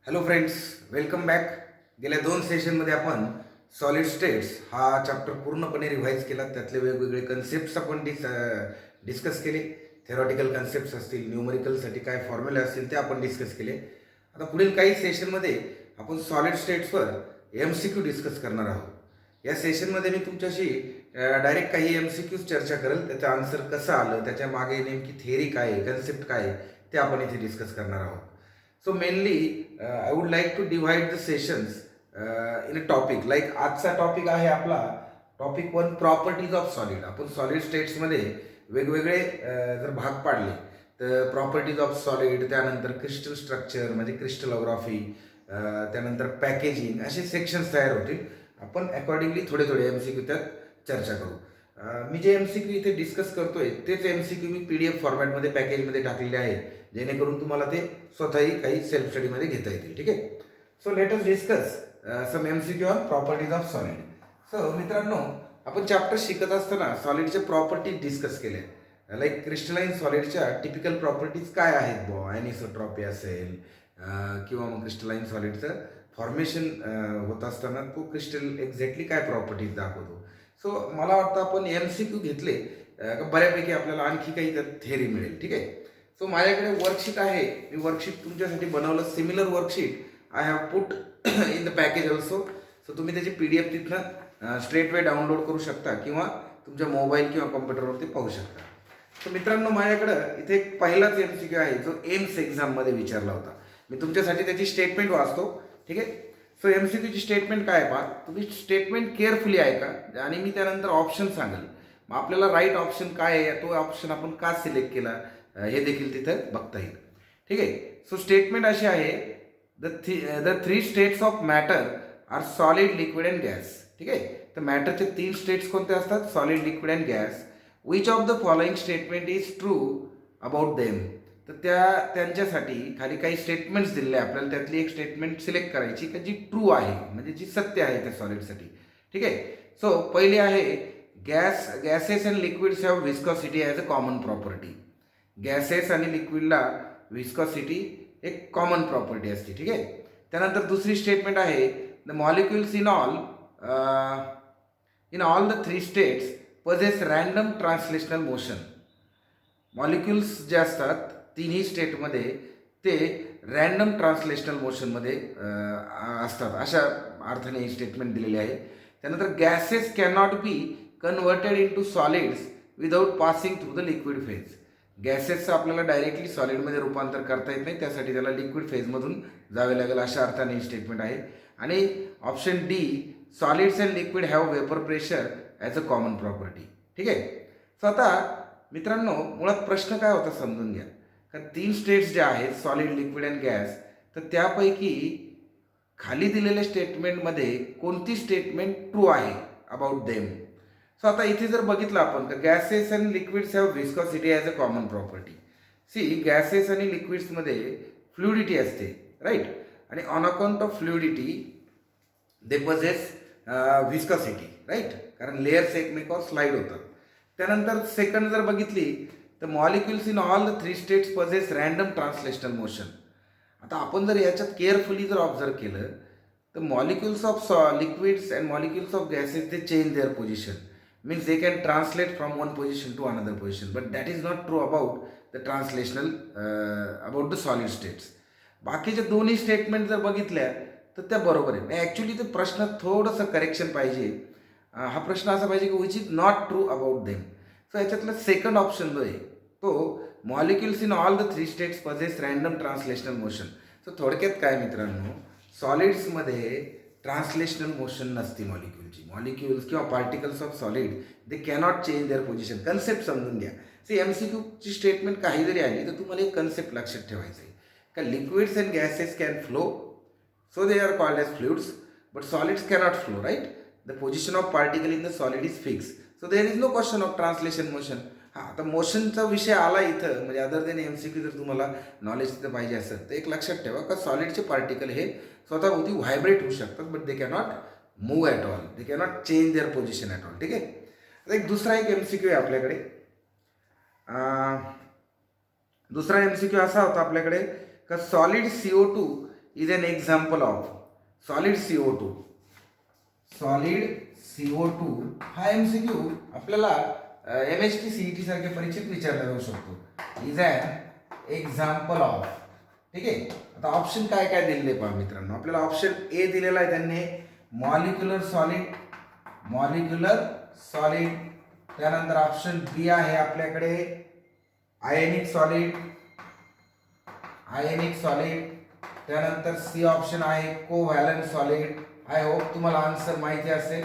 Hello friends, welcome back. गेल्या 2 सेशनमध्ये आपण सॉलिड स्टेट्स हा चॅप्टर पूर्णपणे रिव्हाइज केला. त्यातले वेगवेगळे कन्सेप्ट्स आपण डिस्कस केले. थेरॉटिकल कन्सेप्ट्स असतील, न्यूमरिकलसाठी काय फॉर्म्युले असतील ते आपण डिस्कस केले. आता पुढील काही सेशनमध्ये आपण सॉलिड स्टेट्सवर MCQ डिस्कस करणार आहोत. या सेशनमध्ये मी तुमच्याशी डायरेक्ट काही MCQज चर्चा करेल. त्याचं आन्सर कसं आलं, त्याच्या मागे नेमकी थेअरी काय आहे, कन्सेप्ट काय आहे, ते आपण इथे डिस्कस करणार आहोत. So mainly, I would like to divide the sessions in a topic. Like आजचा टॉपिक आहे आपला टॉपिक 1, प्रॉपर्टीज ऑफ सॉलिड. आपण सॉलिड स्टेट्समध्ये वेगवेगळे जर भाग पाडले तर प्रॉपर्टीज ऑफ सॉलिड, त्यानंतर क्रिस्टल स्ट्रक्चर म्हणजे क्रिस्टलोग्राफी, त्यानंतर पॅकेजिंग, असे सेक्शन्स तयार होतील. आपण अकॉर्डिंगली थोडे थोडे MCQ त्यात चर्चा करू. मी जे MCQ इथे डिस्कस करतोय तेच MCQ मी PDF फॉर्मॅटमध्ये पॅकेजमध्ये टाकलेले आहे, जेणेकरून तुम्हाला ते स्वतःही काही सेल्फ स्टडीमध्ये घेता येतील. ठीक आहे. So let us discuss some MCQ on properties of solid. So मित्रांनो, आपण चॅप्टर शिकत असताना सॉलिडच्या प्रॉपर्टीज डिस्कस केल्या. लाईक क्रिस्टलाइन सॉलिडच्या टिपिकल प्रॉपर्टीज काय आहेत बुवा, ॲनिसोट्रॉपी असेल किंवा मग क्रिस्टलाइन सॉलिडचं फॉर्मेशन होत असताना तो क्रिस्टल एक्झॅक्टली काय प्रॉपर्टीज दाखवतो. सो मला वाटतं आपण MCQ घेतले बऱ्यापैकी आपल्याला आणखी काही त्यात थेअरी मिळेल. ठीक आहे. सो माझ्याकडे वर्कशीट आहे. मी वर्कशीट तुमच्यासाठी बनवलं. Similar worksheet I have put in the package also. So तुम्ही त्याची PDF तिथनं स्ट्रेट वे डाउनलोड करू शकता किंवा तुमच्या मोबाईल किंवा कॉम्प्युटरवरती पाहू शकता. तर मित्रांनो, माझ्याकडं इथे एक पहिलाच MCQ आहे जो एम्स एक्झाममध्ये विचारला होता. मी तुमच्यासाठी त्याची स्टेटमेंट वाचतो. ठीक आहे. सो MCQची स्टेटमेंट काय पहा, तुम्ही स्टेटमेंट केअरफुली ऐका आणि मी त्यानंतर ऑप्शन सांगेल. मग आपल्याला राईट ऑप्शन काय आहे, तो ऑप्शन आपण का सिलेक्ट केला हे देखील तिथं बघता येईल. ठीक आहे. सो स्टेटमेंट अशी आहे, the 3 states of matter are solid, liquid and gas. ठीक आहे. तर मॅटरचे 3 स्टेट्स कोणते असतात? Solid, liquid and gas. Which of the following statement is true about them. तर त्यांच्यासाठी खाली काही स्टेटमेंट्स दिलेले आहे आपल्याला. त्यातली एक स्टेटमेंट सिलेक्ट करायची की जी ट्रू आहे, म्हणजे जी सत्य आहे त्या सॉलिडसाठी. ठीक आहे. सो पहिली आहे, gases and liquids have viscosity as a common property. Gases आणि लिक्विडला विस्कॉसिटी एक कॉमन प्रॉपर्टी असते. ठीक आहे. त्यानंतर दुसरी स्टेटमेंट आहे, the molecules in all the 3 states possess random translational motion. Molecules जे असतात तिन्ही स्टेटमध्ये ते रँडम ट्रान्सलेशनल मोशनमध्ये असतात, अशा अर्थाने ही स्टेटमेंट दिलेली आहे. त्यानंतर gases cannot be converted into solids without passing through the liquid phase. गॅसेसचं आपल्याला डायरेक्टली सॉलिडमध्ये रूपांतर करता येत नाही, त्यासाठी त्याला लिक्विड फेजमधून जावे लागेल, अशा अर्थाने ही स्टेटमेंट आहे. आणि option D, solids and liquid have vapour pressure as a common property. ठीक आहे. सो आता मित्रांनो, मुळात प्रश्न काय होता समजून घ्या. का 3 स्टेट्स ज्या आहेत, सॉलिड, लिक्विड अँड गॅस, तर त्यापैकी खाली दिलेल्या स्टेटमेंटमध्ये कोणती स्टेटमेंट ट्रू आहे अबाउट देम. सो आता इथे जर बघितलं आपण का gases and liquids have viscosity as a common property. See, gases आणि लिक्विड्समध्ये फ्लुइडिटी असते, राईट. आणि on account of fluidity they possess viscosity, right, कारण लेयर्स एकमेकावर स्लाईड होतात. त्यानंतर सेकंड जर बघितली तर molecules in all the 3 states possess random translational motion. आता आपण जर याच्यात केअरफुली जर ऑब्झर्व केलं तर molecules of liquids and molecules of gases they change there position. Means they can translate from one position to another position, but that is not true about the translational about the solid states. बाकीच्या दोन्ही statement जर बघितल्या तर त्या बरोबर आहे. Actually ते प्रश्न थोडंसं करेक्शन पाहिजे. हा प्रश्न असा पाहिजे की which is not true about them. So याच्यातला सेकंड ऑप्शन जो आहे तो, molecules in all the 3 states possess random translational motion. So थोडक्यात काय मित्रांनो, सॉलिड्समध्ये ट्रान्सलेशनल मोशन नसते मॉलिक्युलची. मॉलिक्युल्स किंवा particles of solid they cannot change there position. Concept समजून घ्या. सी, MCQची स्टेटमेंट काही जरी आली तर तुम्हाला एक कन्सेप्ट लक्षात ठेवायचं आहे का liquids and gases can flow, so they are called as fluids, but solids cannot flow, right. The position of particle in the solid is fix, so there is no question of translation motion. हां, आता मोशनचा विषय आला इथं, म्हणजे other than MCQ जर तुम्हाला knowledge तिथं पाहिजे असेल तर एक लक्षात ठेवा का सॉलिडचे पार्टिकल हे स्वतःभोवती व्हायब्रेट होऊ शकतात, but they cannot move at all, they cannot change there position at all. ठीक आहे. आता एक दुसरा एक MCQ आहे आपल्याकडे. दुसरा MCQ असा होता आपल्याकडे का solid CO2 is an example of solid CO2. Solid CO2 हा MCQ आपल्याला MHT CET सारख्या परीक्षेत विचारला जाऊ शकतो. Is an example of. ठीक आहे. आता ऑप्शन काय काय दिलेले पहा मित्रांनो. आपल्याला ऑप्शन ए दिलेला आहे त्यांनी मॉलिक्युलर सॉलिड. त्यानंतर ऑप्शन बी आहे आपल्याकडे आयनिक सॉलिड. त्यानंतर सी ऑप्शन आहे कोव्हॅलंट सॉलिड. आय होप तुम्हाला आन्सर माहिती असेल.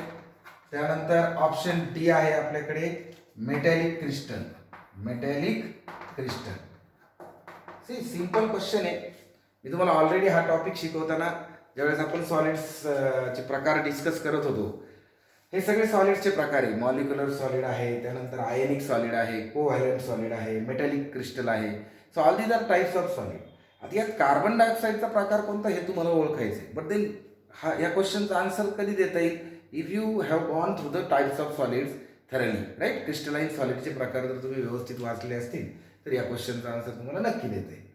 त्यानंतर ऑप्शन डी आहे आपल्याकडे मेटॅलिक क्रिस्टल. सिंपल क्वेश्चन आहे. मी तुम्हाला ऑलरेडी हा टॉपिक शिकवताना ज्यावेळेस आपण सॉलिड्सचे प्रकार डिस्कस करत होतो, हे सगळे सॉलिड्सचे प्रकार आहे. मॉलिक्युलर सॉलिड आहे, त्यानंतर आयनिक सॉलिड आहे, कोव्हॅलंट सॉलिड आहे, मेटॅलिक क्रिस्टल आहे. So all these are types of solid. आता यात कार्बन डायऑक्साईडचा प्रकार कोणता हे तुम्हाला ओळखायचं आहे. बट देन या क्वेश्चनचा आन्सर कधी देता येईल if you have gone through the types of solids thoroughly, right. Crystalline सॉलिडचे प्रकार जर तुम्ही व्यवस्थित वाचले असतील तर या क्वेश्चनचा आन्सर तुम्हाला नक्की देता येईल.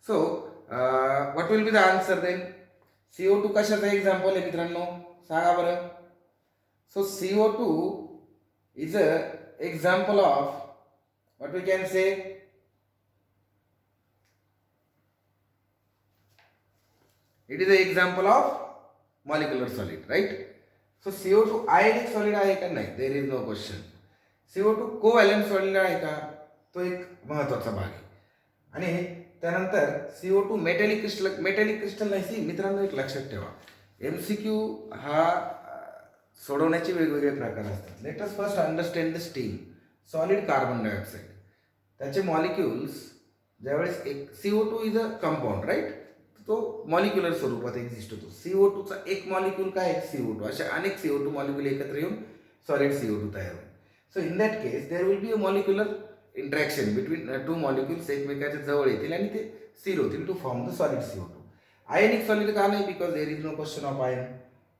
So what will be the answer then. CO2 कशाचा एक्झाम्पल आहे मित्रांनो, सांगा बरं. So CO2 is a example of what we can say it is a example of molecular solid, right. So CO2 ionic solid आहे का नाही, there is no question. CO2 covalent solid आहे का, तो एक महत्वाचा भाग आहे. आणि त्यानंतर CO2 मेटॅलिक क्रिस्टल नाही. सी मित्रांनो एक लक्षात ठेवा, MCQ हा सोडवण्याचे वेगवेगळे प्रकार असतात. Let us first understand the stem. Solid carbon dioxide, त्याचे मॉलिक्युल्स ज्यावेळेस एक CO2 is a compound, right. तो मॉलिक्युलर स्वरूपात एक्झिस्ट होतो. CO2चा एक मॉलिक्यूल काय आहे, CO2. अशा अनेक CO2 मॉलिक्यूल एकत्र येऊन सॉलिड CO2 तयार होईल. So in that case there will be a molecular interaction between two molecules, एकमेकाच्या जवळ येतील आणि ते स्थिर होतील to form the solid CO2. Ionic solid का नाही, because there is no question of ion.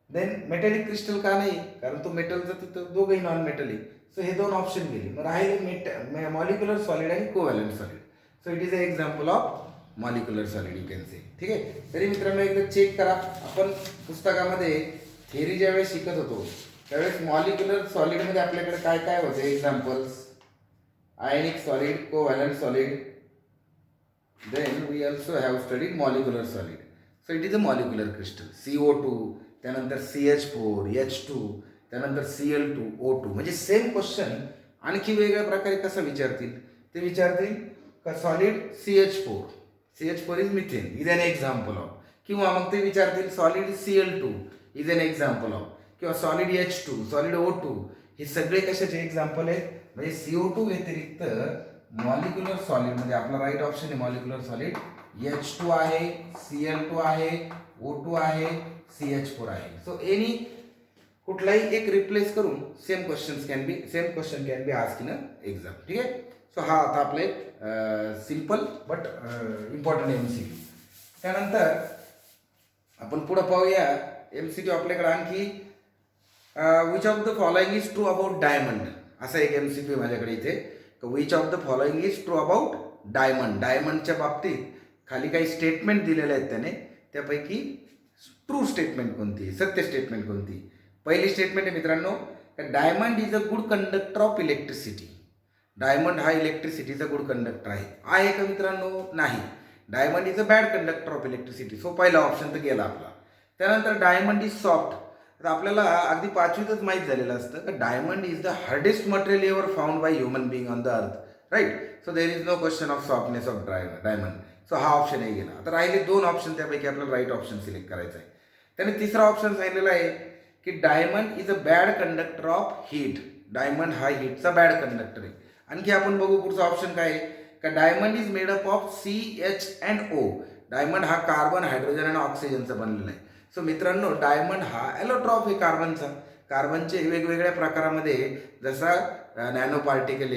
Then metallic crystal का नाही, कारण तो मेटलचं तिथं दोघंही नॉन मेटलिक. सो हे दोन ऑप्शन गेले. मग राहिले मॉलिक्युलर सॉलिड आणि covalent solid. So it is a example of molecular solid you can से. ठीक आहे. तरी मित्रांनो एकदा चेक करा. आपण पुस्तकामध्ये थेअरी ज्यावेळेस शिकत होतो त्यावेळेस मॉलिक्युलर सॉलिडमध्ये आपल्याकडे काय काय होते examples, ionic solid, covalent solid. Then we also have studied molecular solid. So it is a molecular crystal. CO2, त्यानंतर CH4, H2, त्यानंतर Cl2O2. म्हणजे सेम क्वेश्चन आणखी वेगळ्या प्रकारे कसं विचारतील, ते विचारतील का solid CH4 is methane is an example of. किंवा मग ते विचारतील solid Cl2 is an example of. किंवा सॉलिड H2, सॉलिड O2. हे सगळे कशाचे एक्झाम्पल आहेत. म्हणजे CO2 व्यतिरिक्त मॉलिक्युलर सॉलिडमध्ये आपला राईट ऑप्शन आहे मॉलिक्युलर सॉलिड. H2 आहे, Cl2 आहे, O2 आहे, CH4 आहे. सो एनी कुठलाही एक रिप्लेस करून same question can be asked in exam. ठीक आहे. सो हा आता आपला एक सिंपल बट इम्पॉर्टंट MCQ. त्यानंतर आपण पुढे पाहूया MCQ. आपल्याकडे आणखी which of the following is true about diamond, असा एक MCQ माझ्याकडे इथे. Which of the following is true about diamond. डायमंडच्या बाबतीत खाली काही स्टेटमेंट दिलेले आहेत त्याने, त्यापैकी ट्रू स्टेटमेंट कोणती, सत्य स्टेटमेंट कोणती. पहिली स्टेटमेंट आहे मित्रांनो, diamond is a good conductor of electricity. Diamond हा इलेक्ट्रिसिटीचा गुड कंडक्टर आहे का मित्रांनो, नाही. Diamond is a bad conductor of electricity. So पहिला ऑप्शन तर गेला आपला. त्यानंतर डायमंड इज सॉफ्ट. तर आपल्याला अगदी पाचवीतच माहीत झालेलं असतं की diamond is the hardest material ever found by human being on the earth, right. So there is no question of softness of diamond. So हा ऑप्शनही गेला. आता राहिले दोन ऑप्शन, त्यापैकी आपल्याला राईट ऑप्शन सिलेक्ट करायचा आहे. त्याने तिसरा ऑप्शन सांगितलेला आहे की diamond is a bad conductor of heat. Diamond हा हीटचा बॅड कंडक्टर आहे. आणखी आपण बघू पुढचा ऑप्शन काय आहे का diamond is made up of CH&O. Diamond हा कार्बन, हायड्रोजन आणि ऑक्सिजनचा बनलेला आहे. सो मित्रांनो डायमंड हा ॲलोट्रॉप आहे कार्बनचा. कार्बनचे वेगवेगळ्या प्रकारामध्ये जसा नॅनो पार्टिकल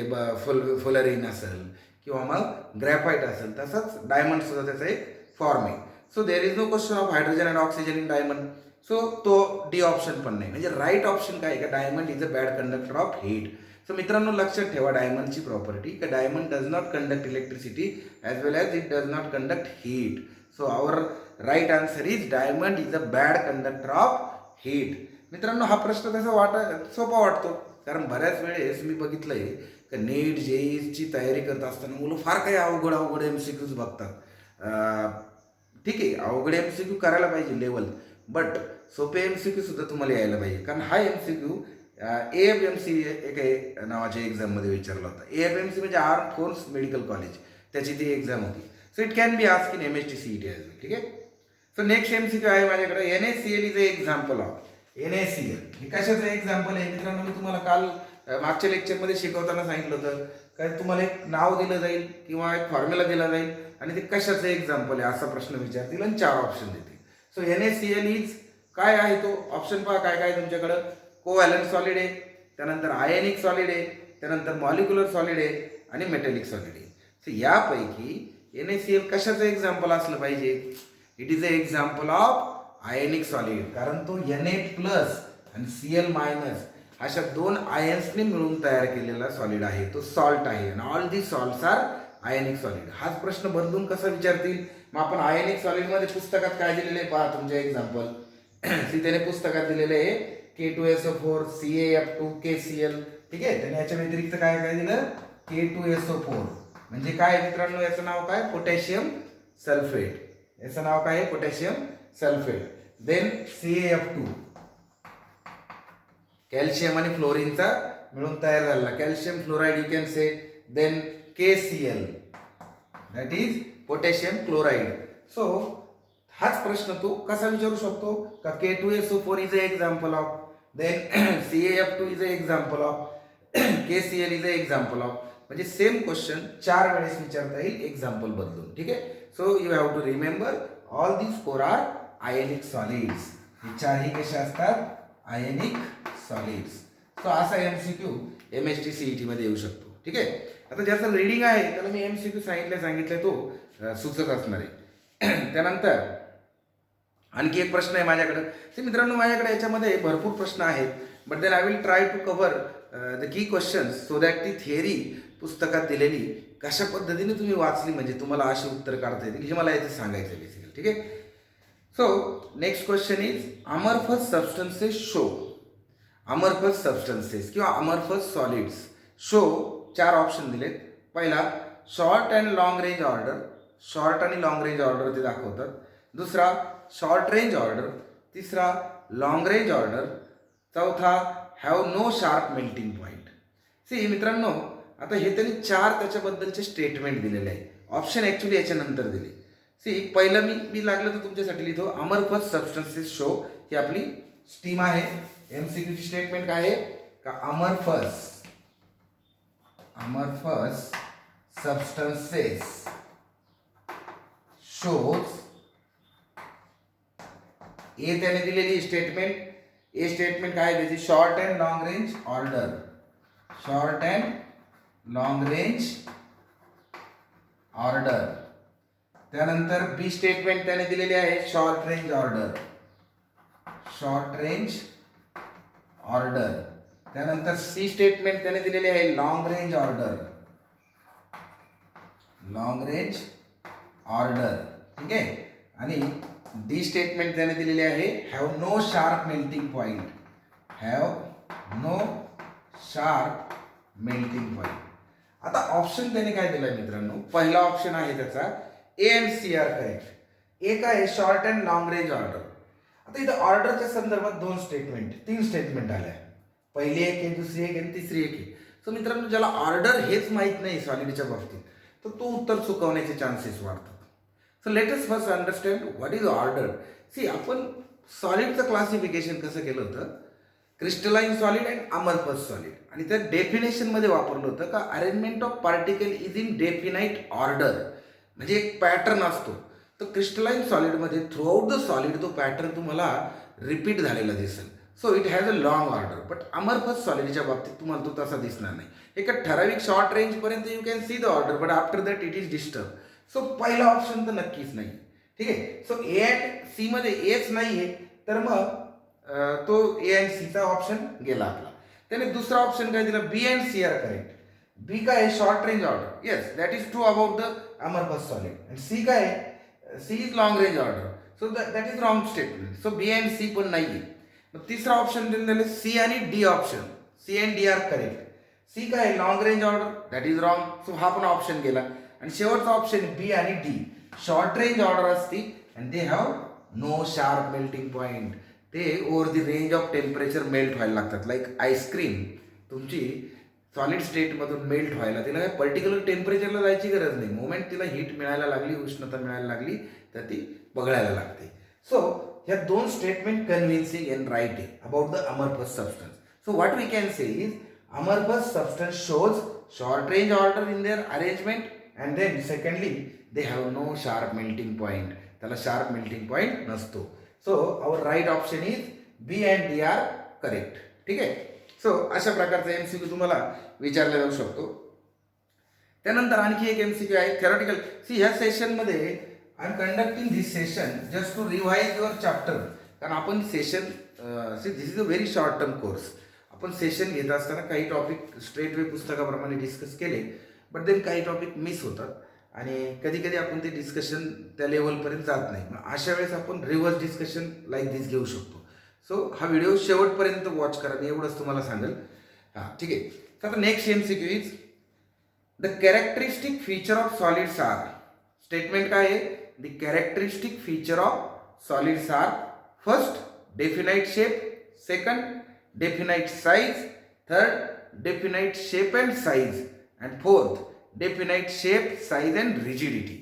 फुलरिन असेल किंवा मग ग्रॅफाईट असेल, तसंच डायमंड सुद्धा त्याचा एक फॉर्म आहे. So there is no question of hydrogen and oxygen in diamond. So तो डी ऑप्शन पण नाही. म्हणजे राईट ऑप्शन काय आहे का diamond is a bad conductor of heat. So मित्रांनो लक्षात ठेवा डायमंडची प्रॉपर्टी का diamond does not conduct electricity as well as it does not conduct heat. So our right answer is diamond is a bad conductor of heat. मित्रांनो, हा प्रश्न तसा सोपा वाटतो, कारण बऱ्याच वेळेस मी बघितलंय की नीट जेईची तयारी करत असताना मुलं फार काही अवघड अवघड MCQs बघतात. ठीक आहे, अवघड MCQ करायला पाहिजे लेवल, बट सोपे MCQ सुद्धा तुम्हाला यायला पाहिजे, कारण हा MCQ AFMC एक नावाच्या एक्झाममध्ये विचारला होता. AFMC म्हणजे आर्म फोर्स मेडिकल कॉलेज, त्याची ती एक्झाम होती. So it can be ask in MST CET as well. ठीक आहे. सो नेक्स्ट MCQ आहे माझ्याकडे, NaCl is a example of. NaCl हे कशाचं एक्झाम्पल आहे मित्रांनो? मी तुम्हाला काल मागच्या लेक्चरमध्ये शिकवताना सांगितलं होतं, काय तुम्हाला एक नाव दिलं जाईल किंवा एक फॉर्म्युला दिला जाईल आणि ते कशाचं एक्झाम्पल आहे असा प्रश्न विचारतील आणि 4 ऑप्शन देतील. सो NaCl इज काय आहे तो ऑप्शन पहा, काय काय तुमच्याकडं. कोव्हॅलंट सॉलिड आहे, त्यानंतर आयनिक सॉलिड आहे, त्यानंतर मॉलिक्युलर सॉलिड आहे आणि मेटॅलिक सॉलिड आहे. सो यापैकी NaCl कशाचं एक्झाम्पल असलं पाहिजे? It is a example of ionic solid, कारण तो Na+ आणि Cl- अशा 2 आयन्सने मिळून तयार केलेला सॉलिड आहे, तो सॉल्ट आहे. आणि all the salts are ionic solid. हाच प्रश्न बदलून कसा विचारतील? मग आपण आयनिक सॉलिडमध्ये पुस्तकात काय दिलेलं आहे पहा, तुमचे एक्झाम्पल. त्याने पुस्तकात दिलेले आहे K2SO4, CaF2, KCl. ठीक आहे. त्याने याच्या व्यतिरिक्त काय काय दिलं? K2SO4 म्हणजे काय मित्रांनो? याचं नाव काय? Potassium sulphate. याचं नाव काय आहे? Potassium sulphate. Then CaF2 calcium आणि फ्लोरीनचा मिळून तयार झालेला calcium fluoride you can say. Then KCl that is potassium chloride. So हाच प्रश्न तू कसा विचारू शकतो का K2SO4 is a example of, then CaF2 is a example of, KCl is a example of. म्हणजे सेम क्वेश्चन 4 वेळेस विचारता येईल एक्झाम्पल बदलून. ठीक आहे. So you have to remember all these 4 are ionic solids. हे 4ही कसे असतात? Ionic solids. सो असा MCQ MST CET मध्ये येऊ शकतो. ठीक आहे. आता ज्याचं रीडिंग आहे त्याला मी MCQ सांगितलंय तो सुचत असणार आहे. त्यानंतर आणखी एक प्रश्न आहे माझ्याकडे. ते मित्रांनो, माझ्याकडे याच्यामध्ये भरपूर प्रश्न आहेत, but then I will try to cover the key questions so that ती थिअरी पुस्तकात दिलेली कशा पद्धतीने तुम्ही वाचली म्हणजे तुम्हाला अशी उत्तर काढता येतील हे मला याचं सांगायचं आहे बेसिकली. ठीक आहे. So next question is amorphous substances show. Amorphous substances किंवा अमॉर्फस सॉलिड्स शो 4 ऑप्शन दिलेत. पहिला short and long range order. Short आणि लॉंग रेंज ऑर्डर ते दाखवतात. दुसरा शॉर्ट रेंज ऑर्डर. तिसरा लॉंग रेंज ऑर्डर. चौथा have no sharp melting point. See मित्रांनो, आता हे त्यांनी 4 त्याच्याबद्दलचे स्टेटमेंट दिलेले आहे. ऑप्शन ॲक्च्युली याच्यानंतर दिले. सी पहिलं मी लागलं तर तुमच्यासाठी लिहितो अमॉर्फस सबस्टन्सेस शो. ही आपली स्टीम आहे. MCQची स्टेटमेंट काय आहे का अमॉर्फस सबस्टन्सेस शोज. ए त्याने दिलेली स्टेटमेंट. ए स्टेटमेंट काय त्याची? Short and long range order. Short and long range order. त्यानंतर बी स्टेटमेंट त्याने दिलेली आहे short range order. Short range order. त्यानंतर सी स्टेटमेंट त्याने दिलेली आहे long range order. Long range order. ठीक आहे. आणि डी स्टेटमेंट त्याने दिलेली आहे have no sharp melting point. Have no sharp melting point. आता ऑप्शन त्याने काय दिलाय मित्रांनो? पहिला ऑप्शन आहे त्याचा A and C are correct. एक आहे short and long range order. आता इथं ऑर्डरच्या संदर्भात 3 स्टेटमेंट आल्या. पहिली एक आहे, दुसरी एक आणि तिसरी एक आहे. सो मित्रांनो, ज्याला ऑर्डर हेच माहीत नाही सॉलिडच्या बाबतीत तर तो उत्तर चुकवण्याचे चान्सेस वाढतात. So let us first understand what is order. See आपण सॉलिडचं क्लासिफिकेशन कसं केलं होतं? Crystalline solid and amorphous solid. आणि त्या डेफिनेशनमध्ये वापरलं होतं का arrangement of particle is in definite order. म्हणजे एक पॅटर्न असतो. तर क्रिस्टलाइन सॉलिडमध्ये थ्रूआउट द सॉलिड तो पॅटर्न तुम्हाला रिपीट झालेला दिसेल. So it has a long order. But amorphous सॉलिडच्या बाबतीत तुम्हाला तो तसा दिसणार नाही. एका ठराविक शॉर्ट रेंजपर्यंत you can see the order, but after that it is disturb. So पहिला ऑप्शन तर नक्कीच नाही. ठीक आहे. सो ए अँड सी मध्ये एच नाही आहे तर मग तो ए अँड सीचा ऑप्शन गेला आपला. त्याने दुसरा ऑप्शन काय दिला? B and C are correct. B काय आहे? Short range order. Yes, that is true about the amorphous solid. And C काय आहे? C is long range order. So that is wrong statement. So B and C पण नाही आहे. मग तिसरा option देऊन दिले सी आणि D option. C and D are correct. C काय long range order, that is wrong. So हा पण ऑप्शन गेला. आणि शेवटचा ऑप्शन बी आणि डी शॉर्ट रेंज ऑर्डर असती and they have no sharp melting point. ते over the range of temperature melt व्हायला लागतात. लाईक आईस्क्रीम तुमची सॉलिड स्टेटमधून मेल्ट व्हायला तिला काय पर्टिक्युलर टेम्परेचरला जायची गरज नाही. मोमेंट तिला हीट मिळायला लागली, उष्णता मिळायला लागली तर ती पगळायला लागते. सो ह्या दोन स्टेटमेंट कन्व्हिन्सिंग अँड राईट आहे about the amorphous substance. So what we can say is amorphous substance shows short range order in their arrangement and then secondly they have no sharp melting point. त्याला sharp melting point नसतो. So our right option is B and D are correct. ठीक आहे. So अशा प्रकारचा MCQ तुम्हाला विचारला जाऊ शकतो. त्यानंतर आणखी एक एमसीक्यू आहे थेरॉटिकल. सी ह्या सेशनमध्ये I am conducting this session just to revise your chapter. कारण आपण session see this is a very short term course. आपण सेशन घेत असताना काही टॉपिक स्ट्रेट वे पुस्तकाप्रमाणे डिस्कस केले, बट देन काही टॉपिक मिस होतात आणि कधी कधी आपण ते डिस्कशन त्या लेवलपर्यंत जात नाही. मग अशा वेळेस आपण रिव्हर्स डिस्कशन लाईक दिस घेऊ शकतो. सो हा व्हिडिओ शेवटपर्यंत वॉच करा, मी एवढंच तुम्हाला सांगेल. हां ठीक आहे. तर आता next MCQ is the characteristic feature of solids are. Statement काय आहे? The characteristic feature of solids are first definite shape, second definite size, third definite shape and size and fourth definite shape, size and rigidity.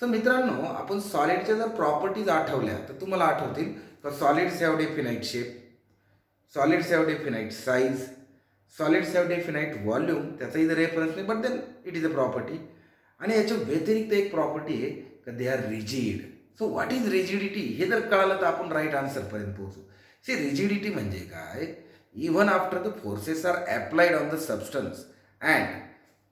So मित्रांनो, आपण सॉलिडच्या जर properties आठवल्या तर तुम्हाला आठवतील तर solids have definite shape, solids have definite size, solids have definite volume. त्याचा इथं रेफरन्स नाही, but then it is a property. आणि याच्या व्यतिरिक्त एक प्रॉपर्टी आहे की they are rigid. So what is rigidity हे जर कळालं तर आपण राईट आन्सरपर्यंत पोहोचू. सी रिजिडिटी म्हणजे काय? Even after the forces are applied on the substance and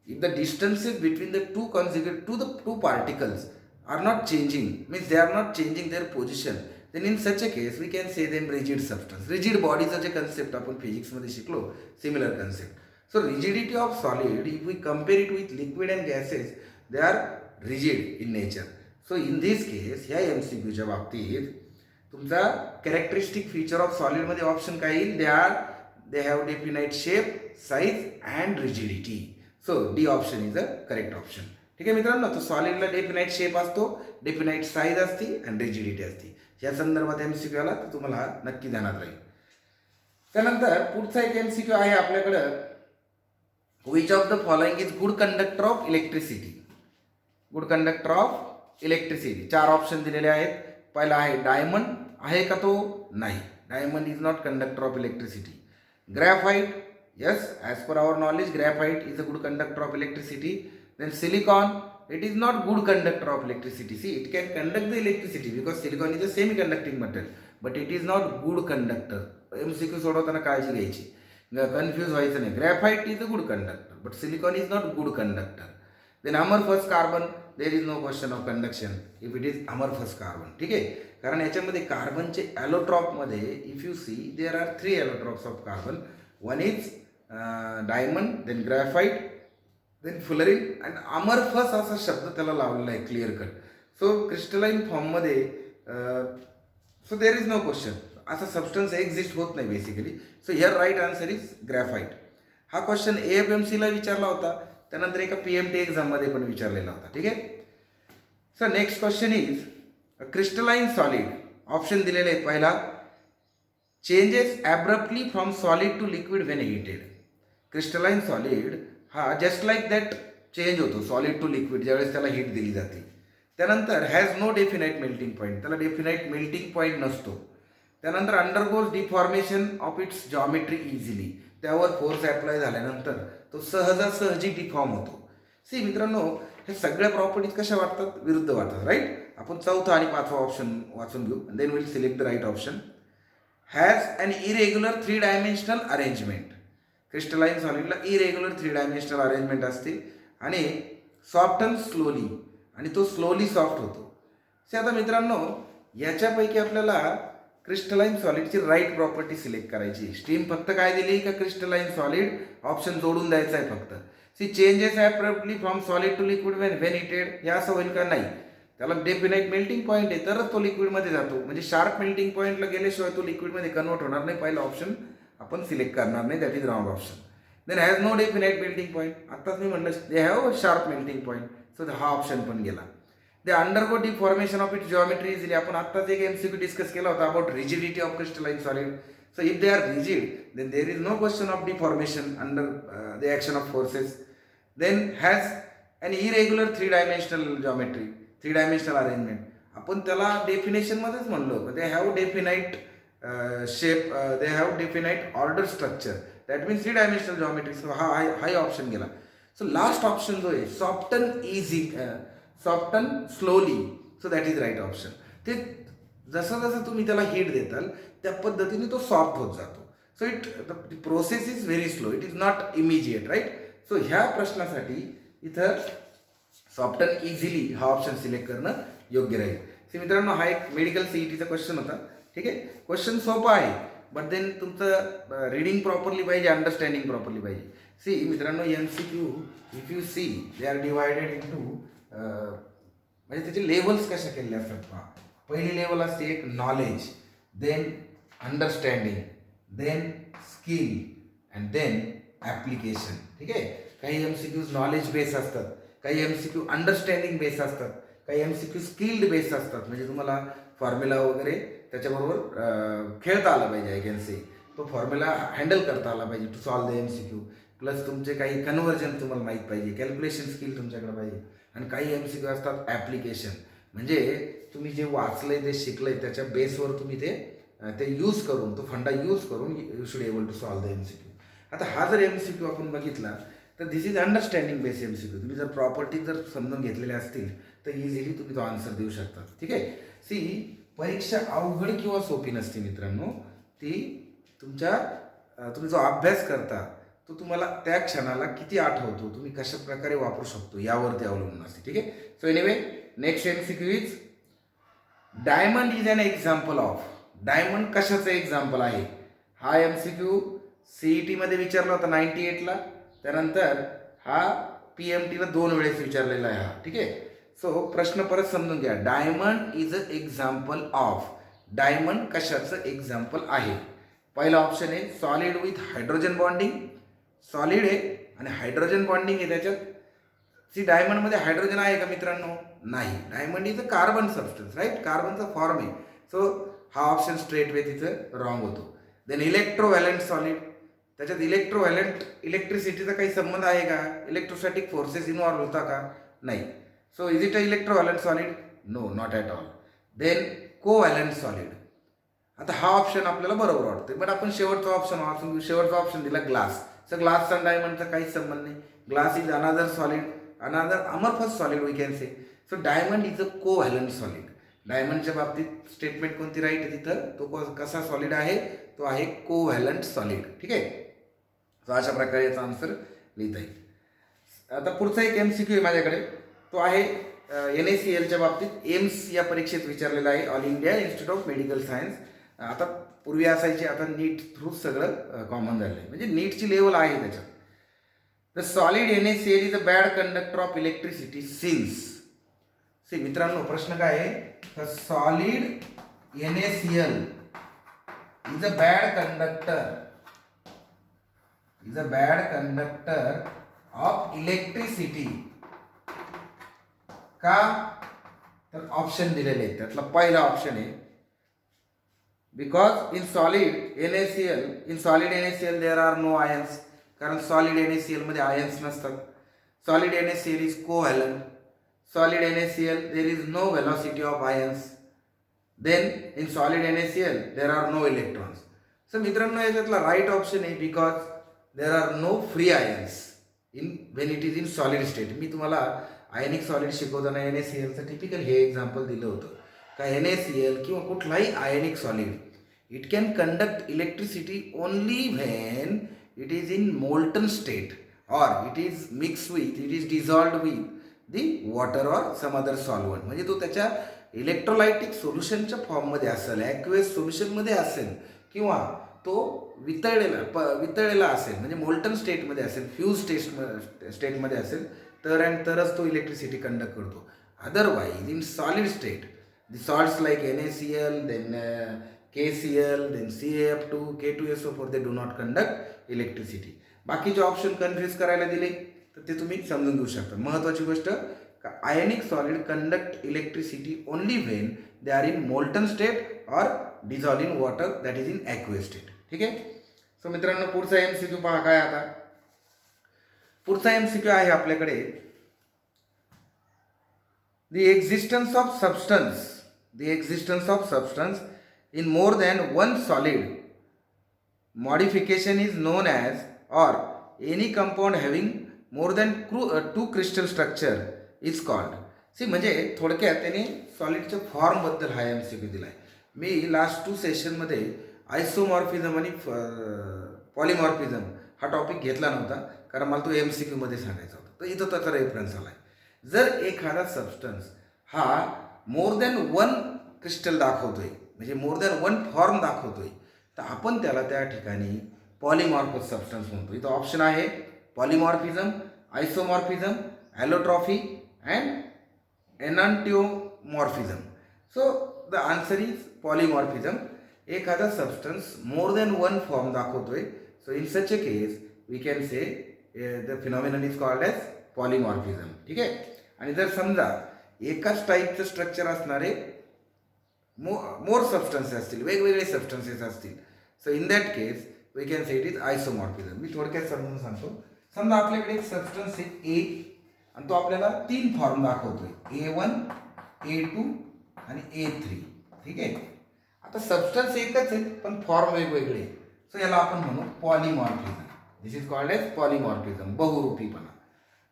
if the distances between the two particles are not changing, means they are not changing their position, then in such a case we can say them rigid substance. Rigid bodies चे concept आपण physics मध्ये शिकलो, similar concept. So rigidity of solid, if we compare it with liquid and gases, they are rigid in nature. So in this case ह्या MCQ च्या बाबतीत तुमचा characteristic feature of solid मध्ये option काय येईल? they have definite shape, size and rigidity. So D option is a correct option. ठीक आहे मित्रांनो. तर सॉलिडला डेफिनाइट शेप असतो, डेफिनाइट साईज असते आणि रिजिडिटी असते. या संदर्भात एमसीक्यू आला तर तुम्हाला नक्की ध्यानात राहील. त्यानंतर पुढचा एक एमसीक्यू आहे आपल्याकडं, which of the following is good conductor of electricity. Good conductor of electricity 4 option दिलेले आहेत. पहिला आहे डायमंड. आहे का तो? नाही. Diamond is not conductor of electricity. Graphite, yes, as per our knowledge graphite is a good conductor of electricity. Then silicon, it is not good conductor of electricity. See, it can conduct the electricity because silicon is a semi-conducting material, but it is not good conductor. MCQ सोडवताना काळजी घ्यायची, confuse व्हायचं नाही. Graphite is a good conductor but silicon is not good conductor. Then amorphous carbon, there is no question of conduction if it is amorphous carbon. ठीक आहे. कारण याच्यामध्ये कार्बनचे ॲलोट्रॉपमध्ये if you see there are 3 allotropes of carbon. One is diamond, then graphite, then fullerene and amorphous असा शब्द त्याला लावलेला आहे क्लिअर कट. सो क्रिस्टलाइन फॉर्ममध्ये so there is no question. असा सबस्टन्स एक्झिस्ट होत नाही basically. So here right answer is graphite. हा क्वेश्चन AFMCला विचारला होता, त्यानंतर एका PMT एक्झाममध्ये पण विचारलेला होता. ठीक आहे. So next question is crystalline solid. Option दिलेले आहेत. पहिला changes abruptly from solid to liquid when heated. Crystalline solid हा जस्ट लाईक दॅट चेंज होतो सॉलिड टू लिक्विड ज्यावेळेस त्याला हीट दिली जाते. त्यानंतर has no definite melting point. त्याला डेफिनाइट मेल्टिंग पॉईंट नसतो. त्यानंतर undergoes deformation of its geometry easily. त्यावर फोर्स अप्लाय झाल्यानंतर तो सहजासहजी डिफॉर्म होतो. सी मित्रांनो, हे सगळ्या प्रॉपर्टीज कशा वाटतात? विरुद्ध वाटतात. राईट. आपण चौथा आणि पाचवा ऑप्शन वाचून घेऊ. Then will select the right option. Has an irregular 3 dimensional arrangement. Crystalline सॉलिडला इरेग्युलर 3 डायमेन्शनल अरेंजमेंट असते आणि सॉफ्टन स्लोली, आणि तो स्लोली सॉफ्ट होतो. से आता मित्रांनो, याच्यापैकी आपल्याला क्रिस्टलाइन सॉलिडची राईट प्रॉपर्टी सिलेक्ट करायची. स्ट्रीम फक्त काय दिली का क्रिस्टलाइन सॉलिड ऑप्शन जोडून द्यायचा आहे फक्त. C changes abruptly from solid to liquid when heated, हे असं होईल का? नाही. त्याला डेफिनाईट मेल्टिंग पॉईंट आहे, तरच तो लिक्विडमध्ये जातो. म्हणजे शार्प मेल्टिंग पॉईंटला गेल्याशिवाय तो लिक्विडमध्ये कन्वर्ट होणार नाही. पहिला ऑप्शन आपण सिलेक्ट करणार नाही, that is wrong option. Then has no definite melting point. आत्ताच मी म्हटलं they have sharp melting point, so हा ऑप्शन पण गेला. They undergo deformation of it geometry easily. आपण आत्ताच एक MCQ डिस्कस केला होता about rigidity of crystalline solid. So if they are rigid, then there is no question of deformation under the action of forces. Then has an irregular three-dimensional geometry, three-dimensional arrangement. आपण त्याला definition मध्येच म्हणलो, they have definite shape, they have definite order structure. That means three-dimensional geometry. So हा option गेला. So last option जो आहे soften easy, soften slowly. So that is right option. ते जसं जसं तुम्ही त्याला हीट देताल त्या पद्धतीने तो सॉफ्ट होत जातो. So the process is very slow, it is not immediate, right. So ह्या प्रश्नासाठी इथं सॉफ्टन इझिली हा ऑप्शन सिलेक्ट करणं योग्य राहील. सी मित्रांनो, हा एक मेडिकल CETचा क्वेश्चन होता. ठीक आहे, क्वेश्चन सोपा आहे, बट देन तुमचं रिडिंग प्रॉपरली पाहिजे, अंडरस्टँडिंग प्रॉपरली पाहिजे. सी मित्रांनो, MCQ if you see they are divided into, म्हणजे त्याचे लेवल्स कशा केलेले असतात पहा. पहिली लेवल असते एक knowledge, then understanding, then skill and then application. ठीक आहे, काही MCQज नॉलेज बेस असतात, काही MCQ अंडरस्टँडिंग बेस असतात, काही MCQ स्किल्ड बेस असतात. म्हणजे तुम्हाला फॉर्म्युला वगैरे त्याच्याबरोबर खेळता आला पाहिजे. आय कॅन से तो फॉर्म्युला हँडल करता आला पाहिजे to solve the MCQ. Plus तुमचे काही कन्व्हर्जन तुम्हाला माहीत पाहिजे, कॅल्क्युलेशन स्किल तुमच्याकडे पाहिजे. आणि काही MCQ असतात ॲप्लिकेशन, म्हणजे तुम्ही जे वाचलंय ते शिकलंय त्याच्या बेसवर तुम्ही ते यूज करून, तो फंडा यूज करून you should able to solve the MCQ. आता हा जर MCQ आपण बघितला तर this is understanding base MCQ. तुम्ही जर प्रॉपर्टी जर समजून घेतलेल्या असतील तर इझिली तुम्ही तो आन्सर देऊ शकता. ठीक आहे. सी, परीक्षा अवघड किंवा सोपी नसते मित्रांनो, ती तुम्ही जो अभ्यास करता तो तुम्हाला त्या क्षणाला किती आठवतो, तुम्ही कशा प्रकारे वापरू शकतो यावरती अवलंबून असते. ठीक आहे. So anyway, next MCQ is diamond is an example of. Diamond कशाचं एक्झाम्पल आहे? हा MCQ CET मध्ये विचारला होता 98ला. त्यानंतर हा PMTला 2 वेळेस विचारलेला आहे हा. ठीक आहे. सो प्रश्न परत समजून घ्या. Diamond is a example of. Diamond कशाचं एक्झाम्पल आहे? पहिला ऑप्शन आहे solid with hydrogen bonding. Solid आहे आणि हायड्रोजन बॉन्डिंग आहे त्याच्यात. सी, डायमंडमध्ये हायड्रोजन आहे का मित्रांनो? नाही. Diamond is a carbon substance, right. कार्बनचा फॉर्म आहे. सो हा ऑप्शन स्ट्रेट वे तिथं रॉंग होतो. देन इलेक्ट्रोव्हॅलंट सॉलिड, त्याच्यात इलेक्ट्रोव्हॅलंट इलेक्ट्रिसिटीचा काही संबंध आहे का? इलेक्ट्रोस्टॅटिक फोर्सेस इन्व्हॉल्व होता का? नाही. So is it a electrovalent solid? No, not at all. Then covalent solid. आता हा ऑप्शन आपल्याला बरोबर वाटतोय, बट आपण शेवटचा ऑप्शन दिला ग्लास. सो ग्लासचा आणि डायमंडचा काहीच संबंध नाही. Glass is another solid, another amorphous solid we can say. So diamond is a covalent solid. डायमंडच्या बाबतीत स्टेटमेंट कोणती राईट आहे तिथं? तो कसा सॉलिड आहे? तो आहे कोव्हॅलंट सॉलिड. ठीक आहे. सो अशा प्रकारे याचा आन्सर लिहिता येईल. आता पुढचा एक MCQ आहे माझ्याकडे, तो आहे NaClच्या बाबतीत. एम्स या परीक्षेत विचारलेला आहे, all India institute of medical science. आता पूर्वी असायची, आता नीट थ्रू सगळं कॉमन झालं आहे, म्हणजे नीटची लेवल आहे त्याच्यात. The solid NaCl is a bad conductor of electricity since. See मित्रांनो, प्रश्न काय आहे? The solid NaCl is a bad conductor of electricity. का? तर ऑप्शन दिलेले आहेत. त्यातला पहिला ऑप्शन आहे because in solid NaCl there are no ions. कारण सॉलिड NaCl मध्ये आयन्स नसतात. Solid NaCl is covalent. Solid NaCl there is no velocity of ions. Then in solid NaCl there are no electrons. So मित्रांनो, याच्यातला right option आहे because there are no free ions when it is in solid state. मी तुम्हाला ionic solid शिकवताना NaClचं typical हे example दिलं होतं का NaCl किंवा कुठलाही ionic solid it can conduct electricity only when it is in molten state or it is dissolved with the water or some other solvent. म्हणजे तो त्याच्या इलेक्ट्रोलायटिक सोल्युशनच्या फॉर्ममध्ये असेल, ॲक्वेस सोल्युशनमध्ये असेल, किंवा तो वितळलेला असेल, म्हणजे मोल्टन स्टेटमध्ये असेल, फ्यूज स्टेटमध्ये असेल, तरच तो इलेक्ट्रिसिटी कंडक्ट करतो. Otherwise, in solid state, the salts like NaCl, then KCl, then CaF2, K2SO4, they do not conduct electricity. बाकीचे ऑप्शन कन्फ्यूज करायला दिले तर ते तुम्ही समजून घेऊ शकता. महत्त्वाची गोष्ट, ionic solid conduct electricity only when they are in molten state or dissolve in water that is in aqueous state. ठीक आहे. सो मित्रांनो, पुढचा MCQ पहा काय आता. पुढचा MCQ आहे आपल्याकडे, the existence of substance in more than one solid modification is known as, or any compound having more than two crystal structure is called. म्हणजे थोडक्यात त्याने सॉलिडच्या फॉर्मबद्दल हा MCQ दिला आहे. मी लास्ट 2 सेशनमध्ये आयसोमॉर्फिझम आणि पॉलिमॉर्फिझम हा टॉपिक घेतला नव्हता, कारण मला तो MCQमध्ये सांगायचा होता. तर इथं त्याचा रेफरन्स आला आहे. जर एखादा सबस्टन्स हा मोर दॅन वन क्रिस्टल दाखवतोय, म्हणजे मोर दॅन वन फॉर्म दाखवतोय, तर आपण त्याला त्या ठिकाणी पॉलिमॉर्फस सबस्टन्स म्हणतो. इथं ऑप्शन आहे polymorphism, isomorphism, allotropy and enantiomorphism. So the answer is polymorphism. एखादा substance more than one form दाखवतोय. So in such a case we can say the phenomenon is called as polymorphism. ठीक आहे. आणि जर समजा एकाच टाईपचं स्ट्रक्चर असणारे मोर सबस्टन्सेस असतील, वेगवेगळे सबस्टन्सेस असतील, so in that case we can say it is isomorphism. मी थोडक्यात समजून सांगतो. समजा आपल्याकडे एक सबस्टन्स आहे ए, आणि तो आपल्याला 3 फॉर्म दाखवतोय, A1, A2 आणि A3. ठीक आहे. आता सबस्टन्स एकच आहे पण फॉर्म वेगवेगळे, सो याला आपण म्हणू polymorphism. This is called as polymorphism, बहुरूपीपणा.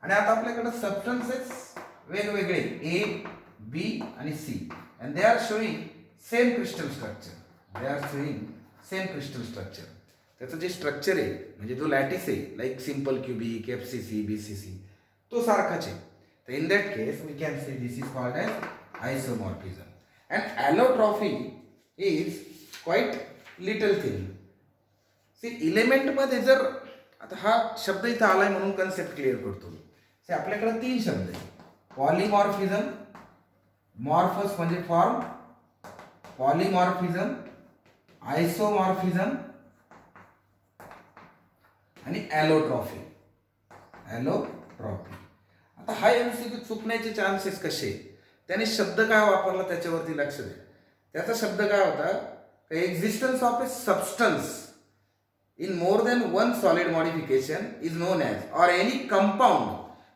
आणि आता आपल्याकडे सबस्टन्सेस वेगवेगळे A, B आणि C, and they are showing same crystal structure. त्याचं जे स्ट्रक्चर आहे, म्हणजे जो लॅटिस आहे, like simple cubic, FCC, BCC, तो सारखाच आहे. तर in that case we can say this is called as isomorphism. And allotropy is quite little thing. इलेमेंटमध्ये जर, आता हा शब्द इथं आलाय म्हणून कन्सेप्ट क्लिअर करतो. आपल्याकडे 3 शब्द आहे, पॉलिमॉर्फिझम, मॉर्फस म्हणजे फॉर्म, पॉलिमॉर्फिझम, आयसोमॉर्फिझम आणि ॲलोट्रॉफी. आता हा MCQ चुकण्याचे चान्सेस कसे, त्याने शब्द काय वापरला त्याच्यावरती लक्ष द्या. त्याचा शब्द काय होता, existence of A substance in more than one solid modification is non as, or any compound.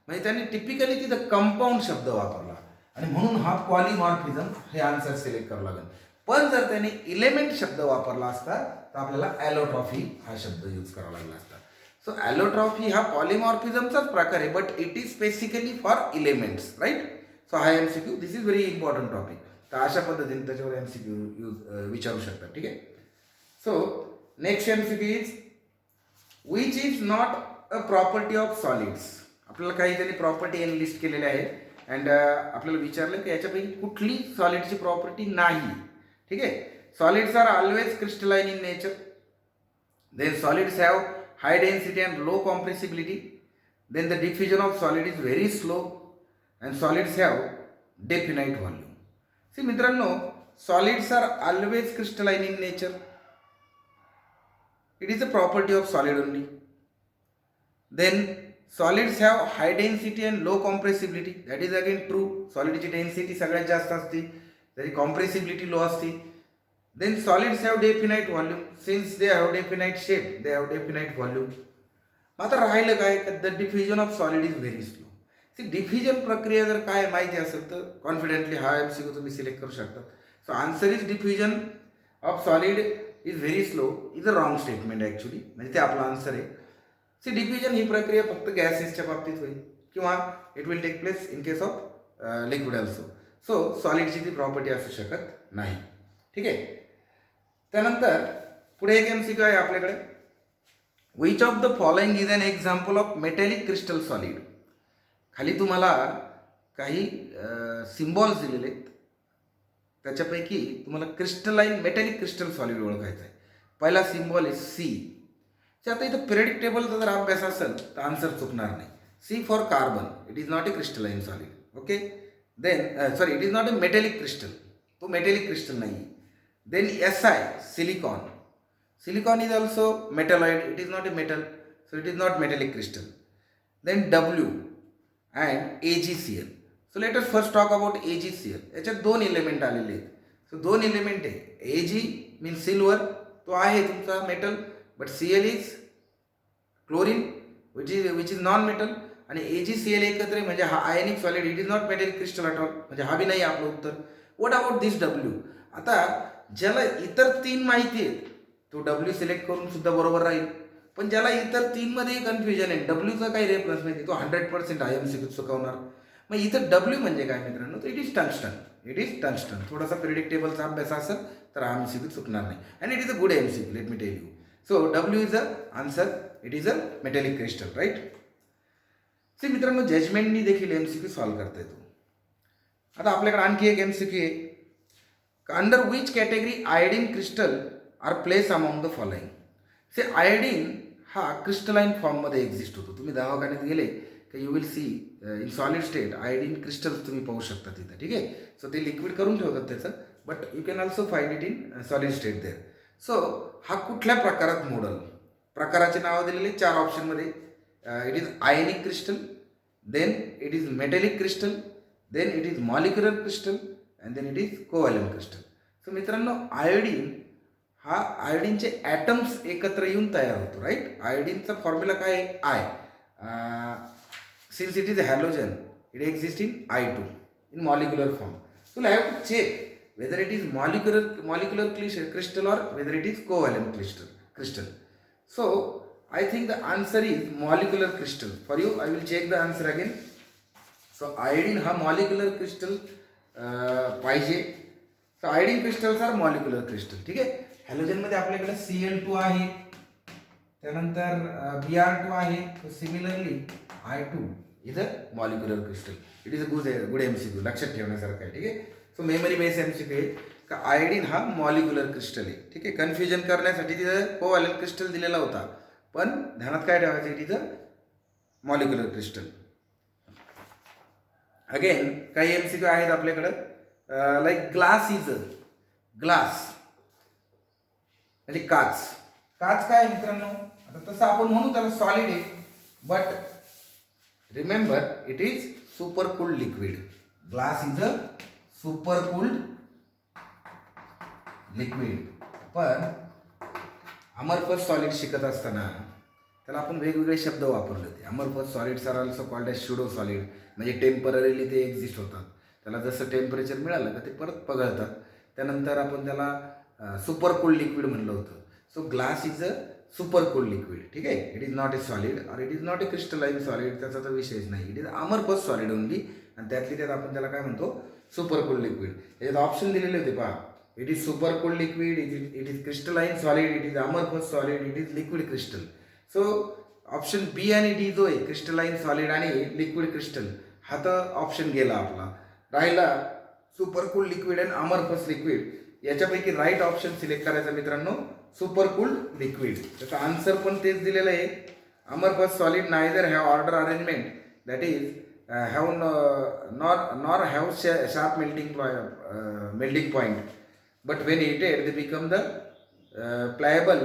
म्हणजे त्यांनी टिपिकली तिथं कंपाऊंड शब्द वापरला, आणि म्हणून हा पॉलिमॉर्फिझम हे आन्सर सिलेक्ट करावं लागेल. पण जर त्याने इलेमेंट शब्द वापरला असता तर आपल्याला ॲलोट्रॉफी हा शब्द यूज करावा लागला असता. सो ॲलोट्रॉफी हा पॉलिमॉर्फिझमचाच प्रकार आहे, but it is specifically for elements, right. So हा MCQ, this is very important topic. तर अशा पद्धतीने त्याच्यावर MCQ विचारू शकतात. ठीक आहे. So next MCQ is, which is not a property of solids. आपल्याला काही त्यांनी प्रॉपर्टी लिस्ट केलेल्या आहेत, अँड आपल्याला विचारलं की याच्यापैकी कुठली सॉलिडची प्रॉपर्टी नाही. ठीक आहे. Solids are always crystalline in nature. Then solids have high density and low compressibility. Then the diffusion of solid is very slow, and solids have definite volume. See मित्रांनो, solids are always crystalline in nature. It is a property of solid only. Then solids have high density and low compressibility. That is again true. Solid ची density सगळ्यात जास्त असते, तरी compressibility low असते. Then solids have definite volume. Since they have definite shape, they have definite volume. आता राहिलं काय, the diffusion of solid is very slow. Diffusion प्रक्रिया जर काय माहिती असेल तर कॉन्फिडेंटली हा MCQ तुम्ही सिलेक्ट करू शकता. So answer is diffusion of solid is very slow is a wrong statement actually. म्हणजे ते आपला आन्सर आहे. डिफ्युजन ही प्रक्रिया फक्त गॅसेसच्या बाबतीत होईल, किंवा it will take place in case of liquid also. So सॉलिडची ती प्रॉपर्टी असू शकत नाही. ठीक आहे. त्यानंतर पुढे एक MCQ आहे आपल्याकडे, which of the following is an example of metallic crystal solid. खाली तुम्हाला काही सिम्बॉल्स दिलेले आहेत, त्याच्यापैकी तुम्हाला क्रिस्टलाइन मेटॅलिक क्रिस्टल सॉलिड ओळखायचं आहे. पहिला सिम्बॉल आहे C. आता इथं पिरियडिक टेबलचा जर अभ्यास असेल तर आन्सर चुकणार नाही. C for carbon, it is not a crystalline solid. Okay. Then sorry it is not a metallic crystal, तो मेटेलिक क्रिस्टल नाही आहे. Then Si silicon, silicon is also metalloid, it is not a metal, so it is not metallic crystal. Then W and AgCl. So let us first talk about AgCl. याच्यात दोन element आलेले आहेत. So दोन element आहे. Ag means silver, तो आहे तुमचा metal, but Cl is chlorine which is non metal. आणि AgCl एकत्र आहे म्हणजे हा ionic solid, it is not metallic crystal at all, म्हणजे हा बी नाही आपलं उत्तर. What about this W? आता ज्याला इतर तीन माहिती आहेत तो W सिलेक्ट करून सुद्धा बरोबर राहील, पण ज्याला इतर तीन मध्ये कन्फ्युजन आहे, डब्ल्यूचा काही रेफरन्स नाही, तो 100% IMCQ चुकवणार. मग इथं W म्हणजे काय मित्रांनो, तर it is tungsten. It is tungsten. थोडासा प्रिडिक्टेबलचा अभ्यास असेल तर IMCQ चुकणार नाही. And it is a good MCQ, let me tell you. So W is a answer, it is a metallic crystal, right. See मित्रांनो, जजमेंटनी देखील MCQ सॉल्व्ह करता येतो. आता आपल्याकडे आणखी एक MCQ आहे. Under which category iodine crystal are place among the following. Say iodine हा क्रिस्टलाइन फॉर्ममध्ये एक्झिस्ट होतो. तुम्ही दवाखान्यात गेले की you will see in solid state iodine crystals तुम्ही पाहू शकता तिथं, ठीक आहे. सो ते लिक्विड करून ठेवतात त्याचं, but you can also find it in solid state there. So हा कुठल्या प्रकारात मोडल, प्रकाराचे नाव दिलेले 4 ऑप्शनमध्ये. It is ionic crystal, then it is metallic crystal, then it is molecular crystal, and then it is covalent crystal. So मित्रांनो, iodine हा आयोडीनचे ॲटम्स एकत्र येऊन तयार होतो, राईट. आयोडीनचा फॉर्म्युला काय आहे, I. Since it is halogen, it exist in I2 in molecular form. So have to check whether it is molecular crystal or whether it is covalent crystal. So I think the answer is molecular crystal. For you, I will check the answer again. So iodine हा molecular crystal पाहिजे. So iodine crystals are molecular crystal, ठीक आहे. हॅलोजनमध्ये आपल्याकडे Cl2 आहे, त्यानंतर Br2 आहे. Similarly I2 is a molecular crystal. It is a good MCQ, लक्षात ठेवण्यासारखं आहे, ठीक आहे. सो मेमरी बेस MCQ आहे का आयोडीन हा मॉलिक्युलर क्रिस्टल आहे, ठीक आहे. कन्फ्युजन करण्यासाठी तिथं कोव्हॅलंट क्रिस्टल दिलेला होता, पण ध्यानात काय ठेवायचं, it is a molecular crystal. Again काही MCQ आहेत आपल्याकडं, like glass is a, glass म्हणजे काच. काच काय मित्रांनो, आता तसं आपण म्हणू त्याला सॉलिड आहे, but remember it is super cooled liquid. Glass is a super cooled liquid. पण अमरफस सॉलिड शिकत असताना त्याला आपण वेगवेगळे शब्द वापरले होते. Amorphous solids are also called as pseudo solid, म्हणजे टेम्पररीली ते एक्झिस्ट होतात. त्याला जसं टेम्परेचर मिळालं का ते परत पगळतात. त्यानंतर आपण त्याला सुपर कोल्ड लिक्विड म्हणलं होतं. So glass is a super cold liquid, ठीक आहे. It is not a solid or it is not a crystalline solid, त्याचा तर विषयच नाही. It is amorphous solid only, आणि त्यातली त्यात आपण त्याला काय म्हणतो, सुपर कोल्ड लिक्विड. याच्यात ऑप्शन दिलेले होते पहा. It is super cold liquid, it is crystalline solid, it is amorphous solid, it is liquid crystal. So option B आणि डी जो आहे क्रिस्टलाइन सॉलिड आणि लिक्विड क्रिस्टल, हा तर ऑप्शन गेला आपला. राहिला सुपर कूल्ड लिक्विड आणि अमरफस लिक्विड. याच्यापैकी राईट ऑप्शन सिलेक्ट करायचा मित्रांनो, सुपर कूल्ड लिक्विड. त्याचा आन्सर पण तेच दिलेलं आहे. Amorphous solid neither have order arrangement, that is have nor have sharp melting point, but when heated they become the pliable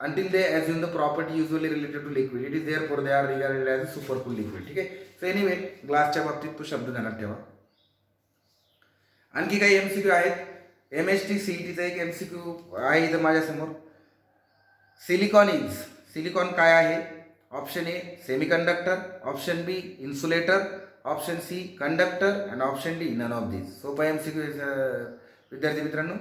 until they assume the property usually related to liquid. It is therefore they are regarded as a super cool liquid, ठीक आहे. So anyway ग्लासच्या बाबतीत तो शब्द ध्यानात ठेवा. आणखी काही MCQ आहेत. MST CETचा एक MCQ आहे इथं माझ्यासमोर. सिलिकॉन काय आहे. Option A semiconductor, option B insulator, option C conductor, and option D none of this. सोपा MCQ विद्यार्थी मित्रांनो.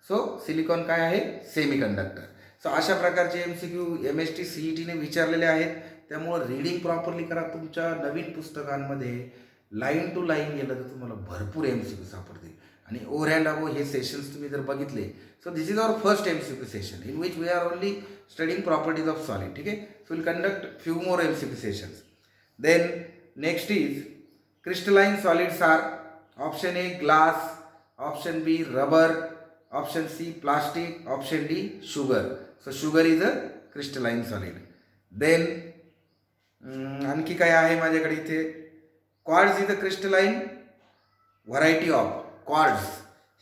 सो सिलिकॉन काय आहे, सेमीकंडक्टर. सो अशा प्रकारचे MCQ MST CETने विचारलेले आहेत. त्यामुळं रीडिंग प्रॉपरली करा. तुमच्या नवीन पुस्तकांमध्ये लाईन टू लाईन गेलं तर तुम्हाला भरपूर MCQ सापडतील. आणि ओव्हर अँड अबो हे सेशन्स तुम्ही जर बघितले, so this is our first MCQ session in which we are only studying properties of solid, ठीक आहे. So will conduct few more MCQ sessions. Then next is crystalline solids are option A glass, option B rubber, option C plastic, option D sugar. So sugar is a crystalline solid. Then आणखी काय आहे माझ्याकडे इथे. Quartz is a crystalline variety of quartz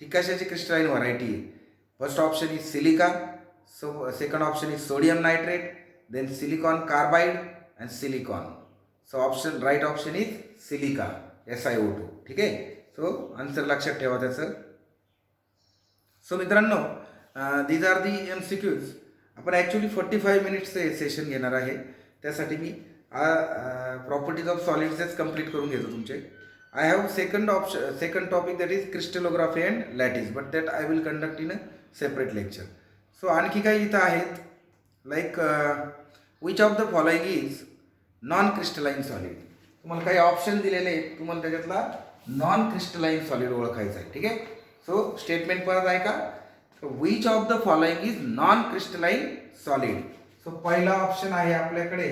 ही कशाची crystalline variety आहे? First option is silica, so second option is sodium nitrate, then silicon carbide and silicon. So option right option is silica SiO2. ठीक आहे. So answer लक्षात ठेवा त्याचं. So मित्रांनो, these are the MCQs. आपण actually 45 मिनिट्सचं session घेणार आहे. त्यासाठी मी प्रॉपर्टीज ऑफ सॉलिड्सच कंप्लीट करून घेतो तुमचे. I have second topic that is crystallography and lattice, but that I will conduct in a separate lecture. So आणखी काही इथं आहेत, like which of the following is non crystalline solid. तुम्हाला काही option दिलेले आहेत, तुम्हाला त्याच्यातला नॉन क्रिस्टलाइन सॉलिड ओळखायचं आहे. ठीक आहे. सो स्टेटमेंट परत ऐका. Which of the following is non crystalline solid. So पहिला ऑप्शन आहे आपल्याकडे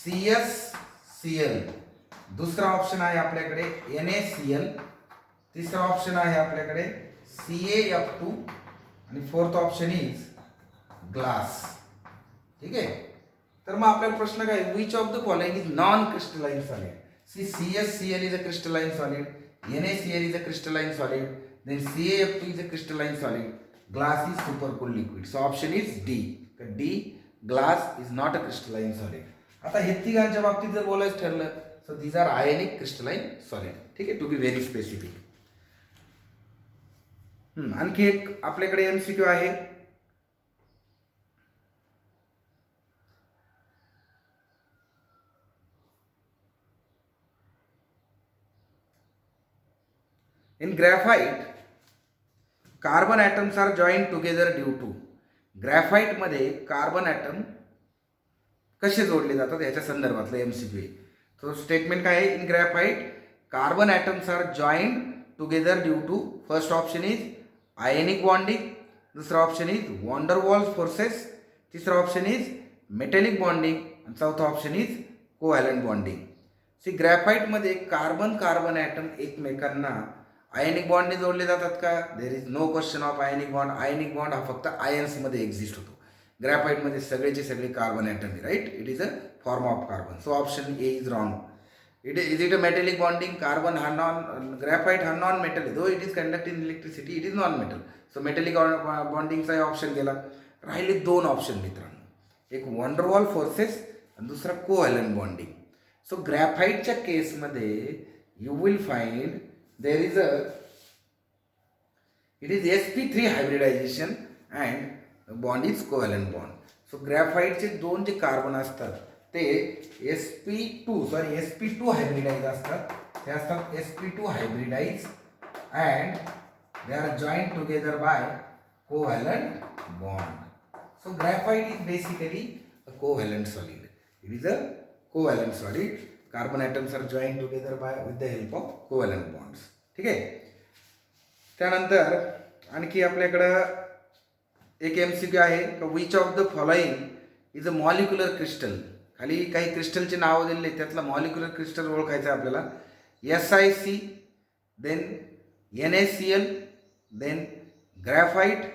CsCl, दुसरा ऑप्शन आहे आपल्याकडे NaCl, तिसरा ऑप्शन आहे आपल्याकडे CaF2 आणि फोर्थ ऑप्शन इज ग्लास. ठीक आहे. तर मग आपल्याला प्रश्न काय, which of the following is non crystalline solid. CsCl is a crystalline solid, NaCl is a crystalline solid, then CaF2 is a crystalline solid, glass is supercooled liquid. So option is D. D, glass is not a crystalline solid. आता हे तिघांच्या बाबतीत जर बोलायचं ठरलं, so these are ionic crystalline solid. ठीक आहे, to be very specific. आणखी एक आपल्याकडे MCQ आहे. In graphite, carbon atoms are joined together due to. Graphite मध्ये कार्बन ॲटम कसे जोडले जातात याच्या संदर्भातलं MCQ आहे. तो स्टेटमेंट काय आहे, in graphite carbon atoms are joined together due to. First option is ionic bonding, दुसरा option is van der Waals forces, तिसरा ऑप्शन इज मेटॅलिक बॉन्डिंग आणि चौथा option is covalent bonding. See ग्रॅफाइटमध्ये कार्बन ॲटम एकमेकांना ionic बॉन्डने जोडले जातात का? There is no question of ionic bond. Ionic bond हा फक्त आयन्समध्ये एक्झिस्ट होतो. ग्रॅफाइटमध्ये सगळेचे सगळे कार्बन ॲटम आहे. Right, it is a form of carbon. So option A is wrong. Is it a metallic bonding. Carbon हा ग्रॅफाइट हा नॉन मेटल आहे. Though it is conduct in electricity, it is non metal. So metallic बॉन्डिंगचा option गेला. राहिले दोन option मित्रांनो, एक van der Waals forces आणि दुसरा कोव्हॅलंट बॉन्डिंग. सो ग्रॅफाइटच्या केसमध्ये you will find there is it is sp3 hybridization and the bond is covalent bond. So graphite चे दोन जे कार्बन असतात ते sp2 हायब्रिडाइज असतात. ते असतात sp2 hybridise and they are joined together by covalent bond. So graphite is basically a covalent solid. It is a covalent solid. Carbon atoms are joined together with the help of covalent bonds. ठीक आहे. त्यानंतर आणखी आपल्याकडं एक MCQ आहे का, which of the following is a molecular crystal. खाली काही क्रिस्टलचे नावं दिलेले, त्यातला मॉलिक्युलर क्रिस्टल ओळखायचं आहे आपल्याला. SiC, then NaCl, then graphite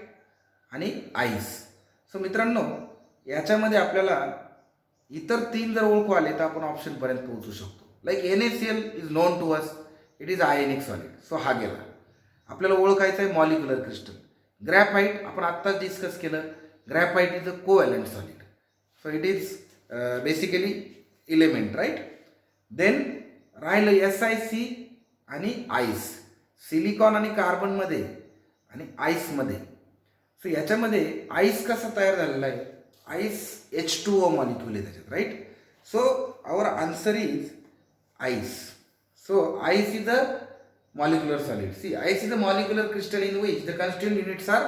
आणि आईस. सो मित्रांनो, याच्यामध्ये आपल्याला इतर तीन जर ओळखू आले तर आपण ऑप्शनपर्यंत पोहोचू शकतो. Like NaCl is known to us, it is ionic solid. So हा गेला. आपल्याला ओळखायचं आहे मॉलिक्युलर क्रिस्टल. ग्रॅफाइट आपण आत्ताच डिस्कस केलं, graphite is a covalent solid. So it is basically element. Right. Then राहिलं SiC आणि आईस. सिलिकॉन आणि कार्बनमध्ये आणि आईसमध्ये. सो याच्यामध्ये आईस कसा तयार झालेला आहे, आईस H2O मॉलिक्यूल आहे त्याच्यात. Right. So our answer is ice. So ice is a molecular solid. See, ice is a molecular crystal in which the constituent units are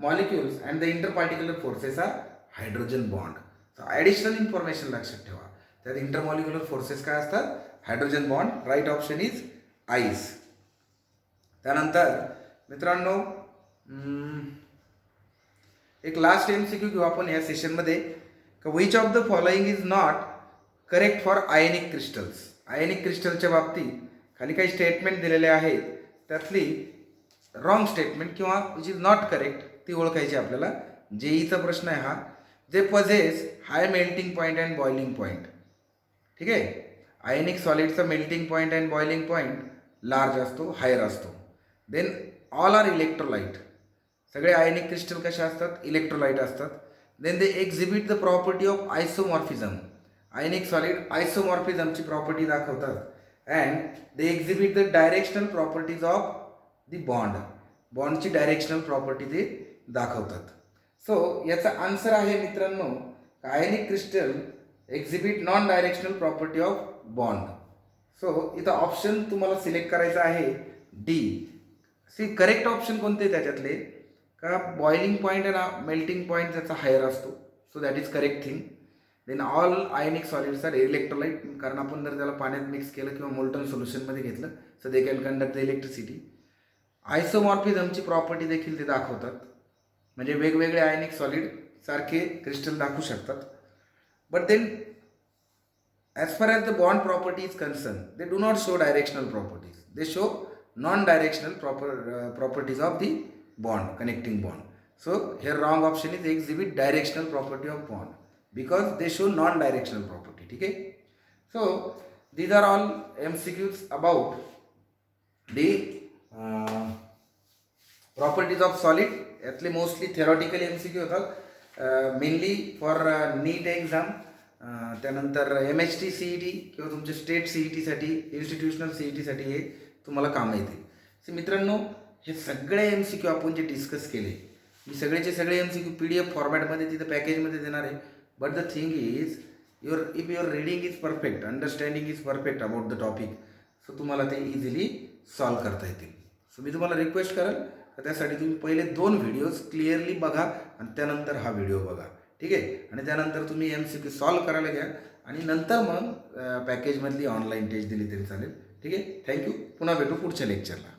molecules and the interparticular forces are hydrogen bond. So additional information लक्षात ठेवा. त्यात intermolecular forces काय असतात, hydrogen bond. Right option is ice. त्यानंतर मित्रांनो एक last MCQ घेऊ आपण या सेशनमध्ये. Which of the following is not correct for ionic crystals. Ionic क्रिस्टलच्या बाबतीत खाली काही स्टेटमेंट दिलेले आहेत, त्यातली रॉंग स्टेटमेंट किंवा विच इज नॉट करेक्ट ती ओळखायची आपल्याला. JEEचा प्रश्न आहे हा. जे possess high melting point and boiling point. ठीक आहे. आयनिक सॉलिडचा melting point and boiling point large असतो, हायर असतो. Then all are electrolyte. सगळे आयनिक क्रिस्टल कशा असतात? इलेक्ट्रोलाइट असतात. Then they exhibit the property of isomorphism. Ionic solid आयसोमॉर्फिझमची प्रॉपर्टी दाखवतात. And they exhibit the directional properties of the bond. बॉन्डची directional property ते दाखवतात. सो याचा आन्सर आहे मित्रांनो, ionic crystal exhibit non directional property of bond. So इथं option तुम्हाला सिलेक्ट करायचा आहे डी. करेक्ट ऑप्शन कोणते त्याच्यातले? का बॉइलिंग पॉईंट आहे ना, मेल्टिंग पॉईंट त्याचा हायर असतो. So that is correct thing. Then all ionic solids are electrolyte, कारण आपण जर त्याला पाण्यात मिक्स केलं किंवा मोल्टन सोल्युशनमध्ये घेतलं so they can conduct the electricity. आयसोमॉर्फिझमची प्रॉपर्टी देखील ते दाखवतात, म्हणजे वेगवेगळे आयनिक सॉलिड सारखे क्रिस्टल दाखवू शकतात. But then as far as the bond property is concerned, they do not show directional properties. They show non-directional properties of the bond, connecting bond. So here wrong option is exhibit directional property of bond because they show non-directional property. Okay? So these are all MCQs about the properties of solid. यातले mostly theoretical MCQ होतात, mainly for NEET exam, त्यानंतर MHT CET किंवा तुमच्या state CETसाठी, institutional CETसाठी हे तुम्हाला कामं येतील. So मित्रांनो, हे सगळे MCQ आपण जे डिस्कस केले, मी सगळेचे सगळे MCQ PDF फॉर्मॅटमध्ये तिथं पॅकेजमध्ये देणार आहे. But the thing is if your reading is perfect, understanding is perfect about the topic, so तुम्हाला ते इझिली सॉल्व करता येतील. सो मी तुम्हाला रिक्वेस्ट करेल तर त्यासाठी तुम्ही पहिले 2 व्हिडिओज क्लिअरली बघा आणि त्यानंतर हा व्हिडिओ बघा. ठीक आहे. आणि त्यानंतर तुम्ही MCQ सॉल्व करायला घ्या आणि नंतर मग पॅकेजमधली ऑनलाईन टेस्ट दिली तरी चालेल. ठीक आहे. थँक्यू. पुन्हा भेटू पुढच्या लेक्चरला.